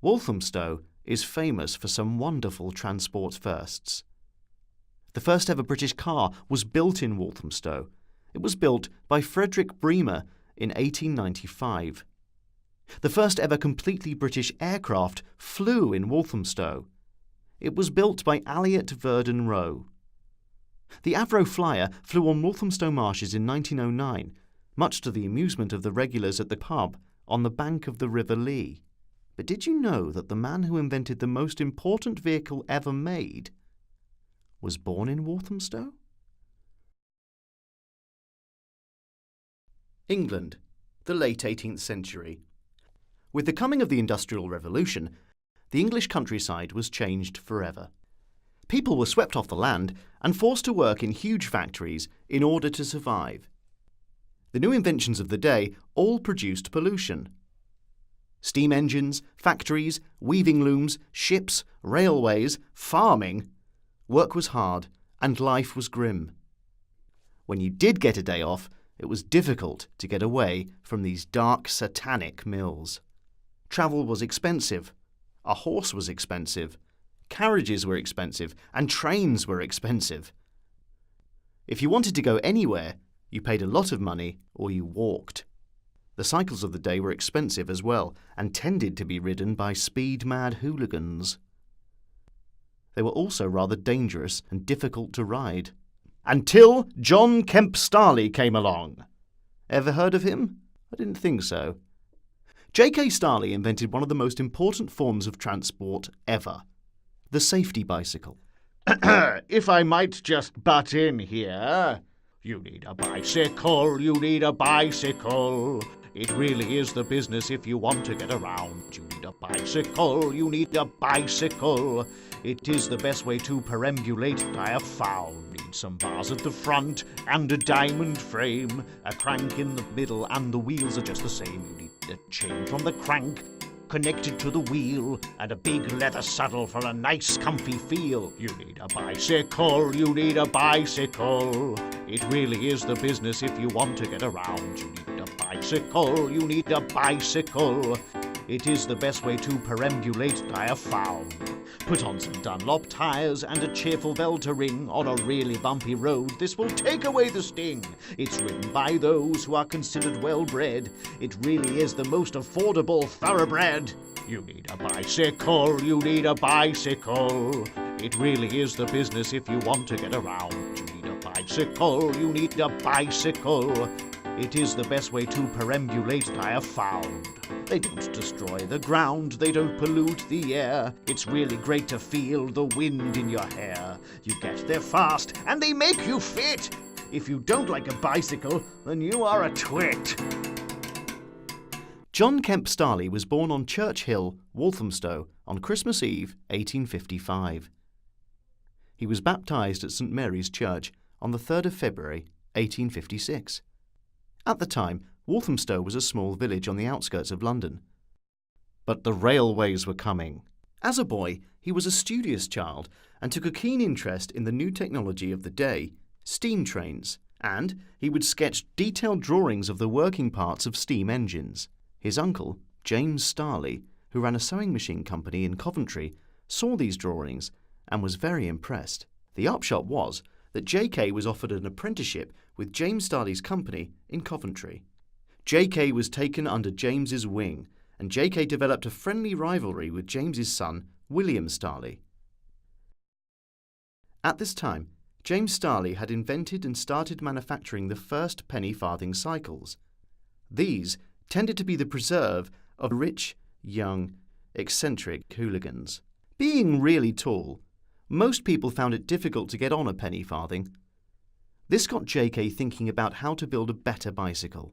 Walthamstow is famous for some wonderful transport firsts. The first ever British car was built in Walthamstow. It was built by Frederick Bremer in 1895. The first ever completely British aircraft flew in Walthamstow. It was built by Elliot Verdon Roe. The Avro Flyer flew on Walthamstow marshes in 1909, much to the amusement of the regulars at the pub on the bank of the River Lee. But did you know that the man who invented the most important vehicle ever made was born in Walthamstow? England, the late 18th century. With the coming of the Industrial Revolution, the English countryside was changed forever. People were swept off the land and forced to work in huge factories in order to survive. The new inventions of the day all produced pollution. Steam engines, factories, weaving looms, ships, railways, farming. Work was hard and life was grim. When you did get a day off, it was difficult to get away from these dark, satanic mills. Travel was expensive. A horse was expensive. Carriages were expensive, and trains were expensive. If you wanted to go anywhere, you paid a lot of money or you walked. The cycles of the day were expensive as well, and tended to be ridden by speed-mad hooligans. They were also rather dangerous and difficult to ride. Until John Kemp Starley came along. Ever heard of him? I didn't think so. J.K. Starley invented one of the most important forms of transport ever, the safety bicycle. If I might just butt in here. You need a bicycle, you need a bicycle. It really is the business if you want to get around. You need a bicycle, you need a bicycle. It is the best way to perambulate, I have found. Need some bars at the front and a diamond frame, a crank in the middle, and the wheels are just the same. You need a chain from the crank connected to the wheel, and a big leather saddle for a nice comfy feel. You need a bicycle, you need a bicycle. It really is the business if you want to get around. You need a bicycle, you need a bicycle. It is the best way to perambulate, I have found. Put on some Dunlop tyres and a cheerful bell to ring on a really bumpy road. This will take away the sting. It's ridden by those who are considered well-bred. It really is the most affordable thoroughbred. You need a bicycle, you need a bicycle. It really is the business if you want to get around. You need a bicycle, you need a bicycle. It is the best way to perambulate, I have found. They don't destroy the ground, they don't pollute the air. It's really great to feel the wind in your hair. You get there fast, and they make you fit. If you don't like a bicycle, then you are a twit. John Kemp Starley was born on Church Hill, Walthamstow, on Christmas Eve, 1855. He was baptised at St Mary's Church on the 3rd of February, 1856. At the time, Walthamstow was a small village on the outskirts of London. But the railways were coming. As a boy, he was a studious child and took a keen interest in the new technology of the day, steam trains, and he would sketch detailed drawings of the working parts of steam engines. His uncle, James Starley, who ran a sewing machine company in Coventry, saw these drawings and was very impressed. The upshot was that J.K. was offered an apprenticeship with James Starley's company in Coventry. J.K. was taken under James's wing, and J.K. developed a friendly rivalry with James's son, William Starley. At this time, James Starley had invented and started manufacturing the first penny farthing cycles. These tended to be the preserve of rich, young, eccentric hooligans. Being really tall, most people found it difficult to get on a penny farthing. This got J.K. thinking about how to build a better bicycle.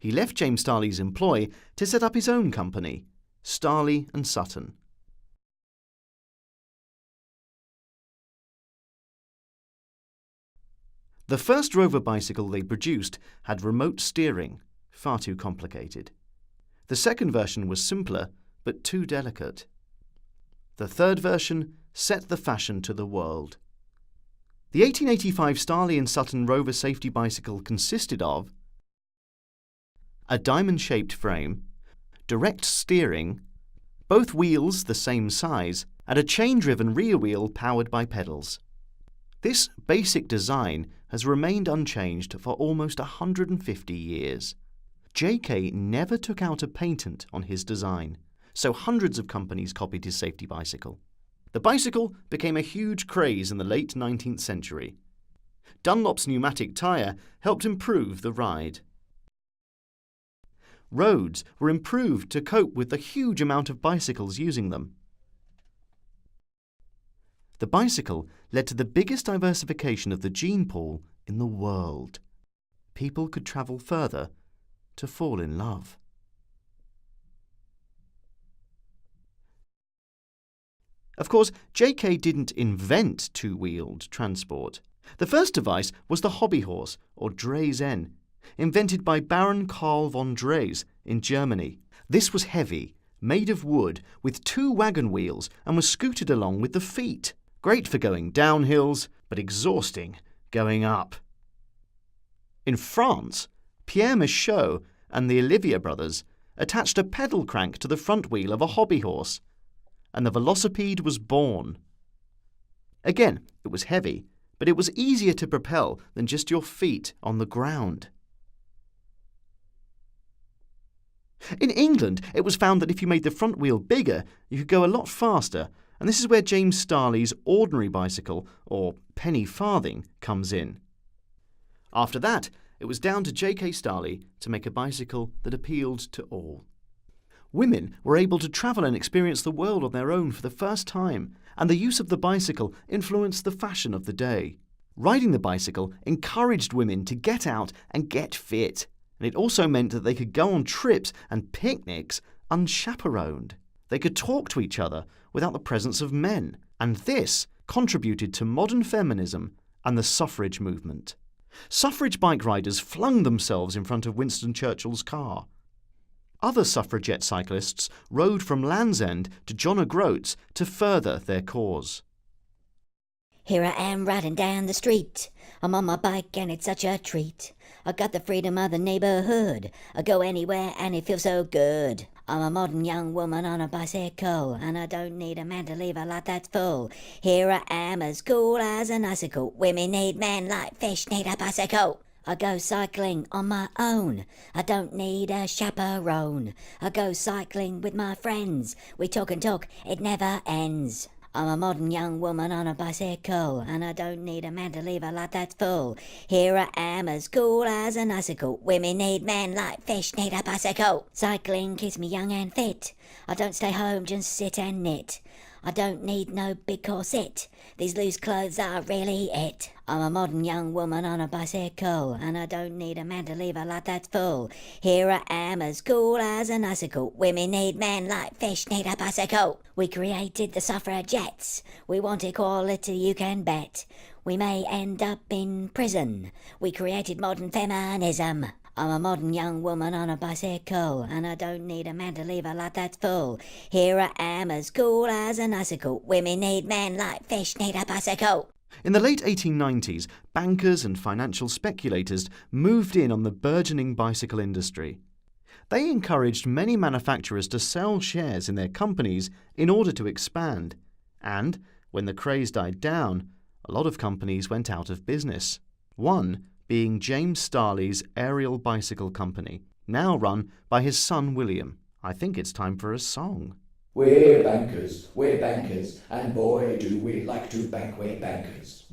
He left James Starley's employ to set up his own company, Starley and Sutton. The first Rover bicycle they produced had remote steering, far too complicated. The second version was simpler, but too delicate. The third version set the fashion to the world. The 1885 Starley and Sutton Rover safety bicycle consisted of a diamond-shaped frame, direct steering, both wheels the same size, and a chain-driven rear wheel powered by pedals. This basic design has remained unchanged for almost 150 years. JK never took out a patent on his design, so hundreds of companies copied his safety bicycle. The bicycle became a huge craze in the late 19th century. Dunlop's pneumatic tyre helped improve the ride. Roads were improved to cope with the huge amount of bicycles using them. The bicycle led to the biggest diversification of the gene pool in the world. People could travel further to fall in love. Of course, JK didn't invent two-wheeled transport. The first device was the hobby horse, or Draisen, invented by Baron Karl von Drais in Germany. This was heavy, made of wood, with two wagon wheels, and was scooted along with the feet. Great for going down hills, but exhausting going up. In France, Pierre Michaud and the Olivier brothers attached a pedal crank to the front wheel of a hobby horse, and the velocipede was born. Again, it was heavy, but it was easier to propel than just your feet on the ground. In England, it was found that if you made the front wheel bigger, you could go a lot faster, and this is where James Starley's ordinary bicycle, or penny farthing, comes in. After that, it was down to J.K. Starley to make a bicycle that appealed to all. Women were able to travel and experience the world on their own for the first time, and the use of the bicycle influenced the fashion of the day. Riding the bicycle encouraged women to get out and get fit, and it also meant that they could go on trips and picnics unchaperoned. They could talk to each other without the presence of men, and this contributed to modern feminism and the suffrage movement. Suffrage bike riders flung themselves in front of Winston Churchill's car. Other suffragette cyclists rode from Land's End to John O'Groats to further their cause. Here I am riding down the street. I'm on my bike and it's such a treat. I got the freedom of the neighborhood. I go anywhere and it feels so good. I'm a modern young woman on a bicycle, and I don't need a man to leave a lot that's full. Here I am as cool as an icicle. Women need men like fish need a bicycle. I go cycling on my own. I don't need a chaperone. I go cycling with my friends. We talk and talk, it never ends. I'm a modern young woman on a bicycle, and I don't need a man to leave a lot that's full. Here I am as cool as an icicle. Women need men like fish need a bicycle. Cycling keeps me young and fit. I don't stay home, just sit and knit. I don't need no big corset. These loose clothes are really it. I'm a modern young woman on a bicycle, and I don't need a man to leave a lot that's full. Here I am as cool as an icicle. Women need men like fish need a bicycle. We created the suffragettes. We want equality, you can bet. We may end up in prison. We created modern feminism. I'm a modern young woman on a bicycle, and I don't need a man to leave a lot that's full. Here I am as cool as an icicle. Women need men like fish need a bicycle. In the late 1890s, bankers and financial speculators moved in on the burgeoning bicycle industry. They encouraged many manufacturers to sell shares in their companies in order to expand. And, when the craze died down, a lot of companies went out of business. One being James Starley's Aerial Bicycle Company, now run by his son William. I think it's time for a song. We're bankers, and boy do we like to bank, we're bankers.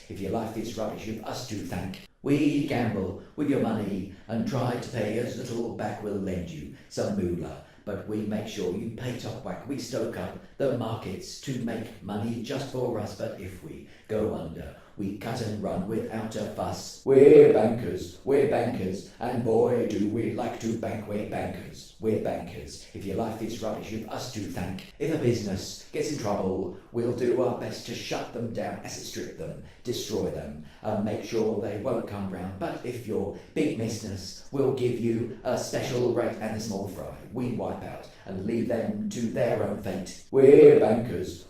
If your life is rubbish, you've us to thank. We gamble with your money and try to pay as little back. We'll lend you some moolah, but we make sure you pay top whack. We stoke up the markets to make money just for us, but if we go under, we cut and run without a fuss. We're bankers, and boy do we like to bank, we're bankers. If your life is rubbish, you've us to thank. If a business gets in trouble, we'll do our best to shut them down, asset strip them, destroy them, and make sure they won't come round. But if you're big business, we'll give you a special rate and a small fry. We wipe out and leave them to their own fate. We're bankers,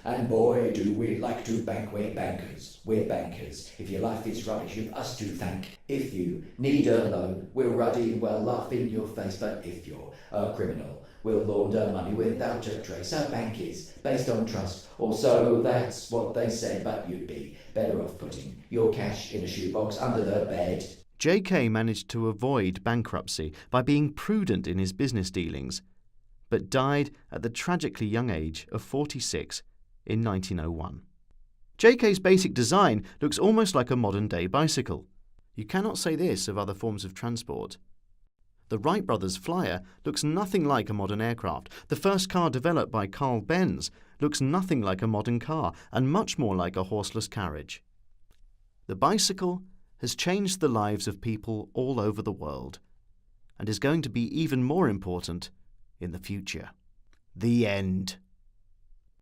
and boy do we like to bank. We're bankers. If your life is rubbish, you've us to thank. If you need a loan, we'll ruddy well laugh in your face. But if you're a criminal, we'll launder money without a trace. A bank is based on trust, or so that's what they say. But you'd be better off putting your cash in a shoebox under the bed. J.K. managed to avoid bankruptcy by being prudent in his business dealings, but died at the tragically young age of 46 in 1901. J.K.'s basic design looks almost like a modern-day bicycle. You cannot say this of other forms of transport. The Wright brothers' Flyer looks nothing like a modern aircraft. The first car developed by Carl Benz looks nothing like a modern car and much more like a horseless carriage. The bicycle has changed the lives of people all over the world and is going to be even more important in the future. The end.